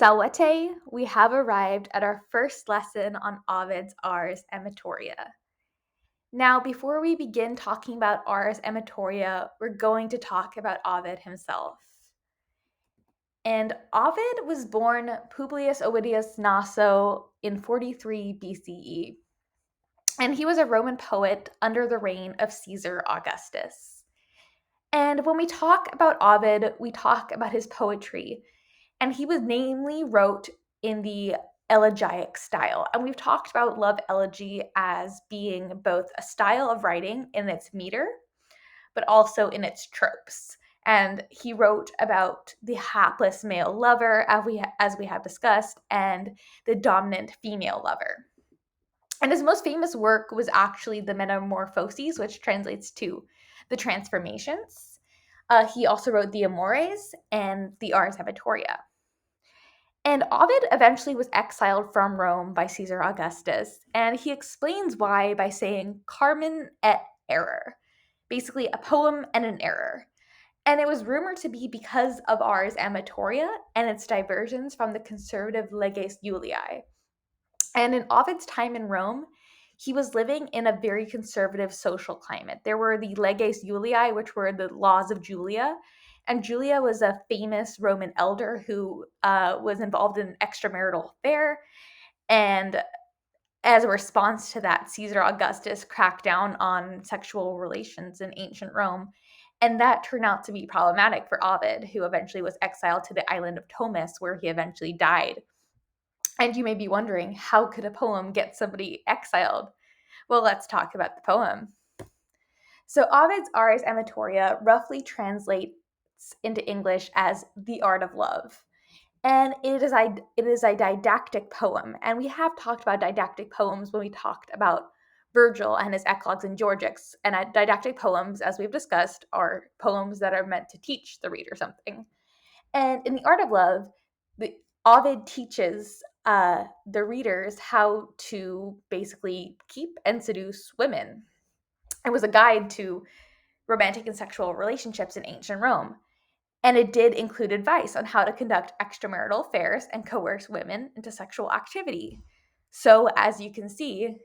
Sawate, we have arrived at our first lesson on Ovid's Ars Amatoria. Now, before we begin talking about Ars Amatoria, we're going to talk about Ovid himself. And Ovid was born Publius Ovidius Naso in 43 BCE. And he was a Roman poet under the reign of Caesar Augustus. And when we talk about Ovid, we talk about his poetry. And he was namely wrote in the elegiac style. And we've talked about love elegy as being both a style of writing in its meter, but also in its tropes. And he wrote about the hapless male lover, as we have discussed, and the dominant female lover. And his most famous work was actually the Metamorphoses, which translates to the transformations. He also wrote the Amores and the Ars Amatoria. And Ovid eventually was exiled from Rome by Caesar Augustus, and he explains why by saying Carmen et error, basically a poem and an error. And it was rumored to be because of Ars Amatoria and its diversions from the conservative Leges Iulii. And in Ovid's time in Rome, he was living in a very conservative social climate. There were the Leges Iulii, which were the laws of Julia, and Julia was a famous Roman elder who was involved in an extramarital affair. And as a response to that, Caesar Augustus cracked down on sexual relations in ancient Rome. And that turned out to be problematic for Ovid, who eventually was exiled to the island of Tomis, where he eventually died. And you may be wondering, how could a poem get somebody exiled? Well, let's talk about the poem. So Ovid's Ars Amatoria roughly translates into English as the art of love. And it is a didactic poem. And we have talked about didactic poems when we talked about Virgil and his eclogues and Georgics. And didactic poems, as we've discussed, are poems that are meant to teach the reader something. And in the art of love, Ovid teaches the readers how to basically keep and seduce women. It was a guide to romantic and sexual relationships in ancient Rome. And it did include advice on how to conduct extramarital affairs and coerce women into sexual activity. So, as you can see,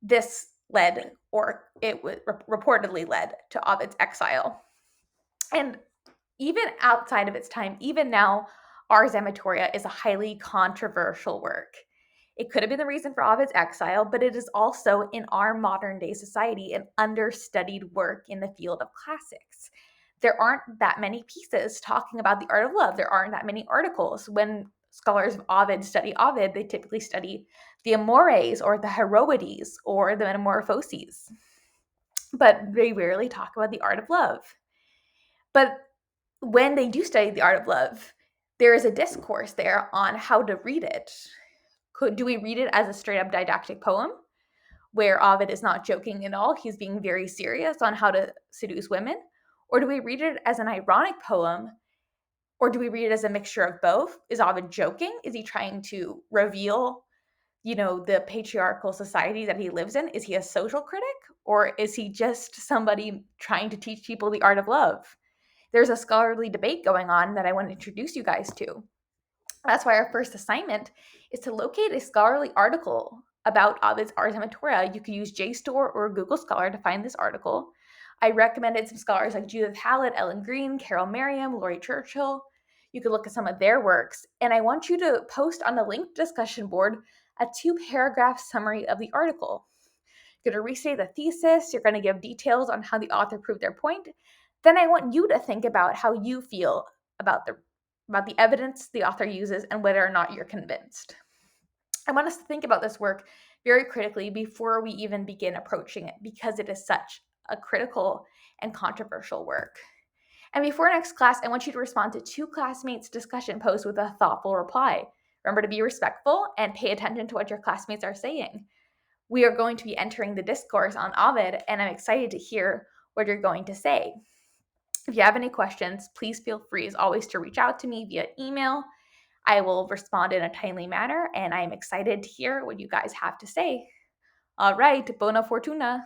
this led, or it reportedly led, to Ovid's exile. And even outside of its time, even now, Ars Amatoria is a highly controversial work. It could have been the reason for Ovid's exile, but it is also, in our modern day society, an understudied work in the field of classics. There aren't that many pieces talking about the art of love. There aren't that many articles. When scholars of Ovid study Ovid, they typically study the Amores or the Heroides or the Metamorphoses. But they rarely talk about the art of love. But when they do study the art of love, there is a discourse there on how to read it. Do we read it as a straight up didactic poem where Ovid is not joking at all? He's being very serious on how to seduce women. Or do we read it as an ironic poem? Or do we read it as a mixture of both? Is Ovid joking? Is he trying to reveal, the patriarchal society that he lives in? Is he a social critic? Or is he just somebody trying to teach people the art of love? There's a scholarly debate going on that I want to introduce you guys to. That's why our first assignment is to locate a scholarly article about Ovid's Ars Amatoria. You could use JSTOR or Google Scholar to find this article. I recommended some scholars like Judith Hallett, Ellen Green, Carol Merriam, Laurie Churchill. You could look at some of their works. And I want you to post on the linked discussion board a 2-paragraph summary of the article. You're going to restate the thesis. You're going to give details on how the author proved their point. Then I want you to think about how you feel about the evidence the author uses and whether or not you're convinced. I want us to think about this work very critically before we even begin approaching it, because it is such a critical and controversial work. And before next class, I want you to respond to 2 classmates' discussion posts with a thoughtful reply. Remember to be respectful and pay attention to what your classmates are saying. We are going to be entering the discourse on Ovid, and I'm excited to hear what you're going to say. If you have any questions, please feel free as always to reach out to me via email. I will respond in a timely manner, and I am excited to hear what you guys have to say. All right, buona fortuna.